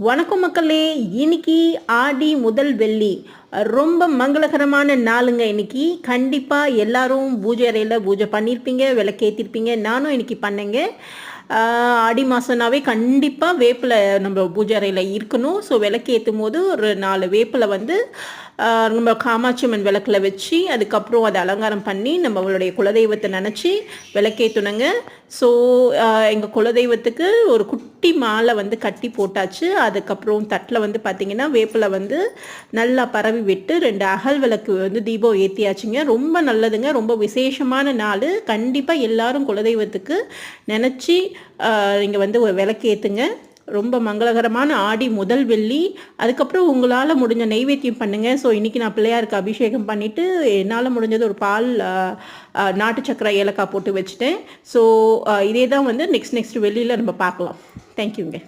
வணக்கம் மக்களே. இன்னைக்கு ஆடி முதல் வெள்ளி, ரொம்ப மங்களகரமான நாளுங்க. இன்னைக்கு கண்டிப்பாக எல்லாரும் பூஜை அறையில் பூஜை பண்ணியிருப்பீங்க, விளக்கேற்றிருப்பீங்க. நானும் இன்னைக்கு பண்ணேங்க. ஆடி மாதம்னாவே கண்டிப்பாக வேப்பிலை நம்ம பூஜை அறையில் இருக்கணும். ஸோ விளக்கேற்றும் போது ஒரு 4 வேப்பிலை நம்ம காமாட்சி அம்மன் விளக்கில் வச்சு அதுக்கப்புறம் அதை அலங்காரம் பண்ணி நம்மளுடைய குலதெய்வத்தை நினச்சி விளக்கேற்றணுங்க. ஸோ எங்கள் குலதெய்வத்துக்கு ஒரு குட்டி மாலை கட்டி போட்டாச்சு. அதுக்கப்புறம் தட்டில் பார்த்திங்கன்னா வேப்பிலை நல்லா பரவி விட்டு 2 அகல் விளக்கு தீபம் ஏற்றியாச்சுங்க. ரொம்ப நல்லதுங்க, ரொம்ப விசேஷமான நாள். கண்டிப்பாக எல்லாரும் குலதெய்வத்துக்கு நினச்சி நீங்கள் ஒரு விளக்கு ஏற்றுங்க. ரொம்ப மங்களகரமான ஆடி முதல் வெள்ளி. அதுக்கப்புறம் உங்களால் முடிஞ்ச நெய்வேத்தியம் பண்ணுங்கள். ஸோ இன்றைக்கி நான் பிள்ளையாருக்கு அபிஷேகம் பண்ணிவிட்டு என்னால் முடிஞ்சது ஒரு பால் நாட்டு சக்கரை ஏலக்காய் போட்டு வச்சுட்டேன். ஸோ இதே தான் நெக்ஸ்ட் வெள்ளியில் நம்ம பார்க்கலாம். தேங்க்யூங்க.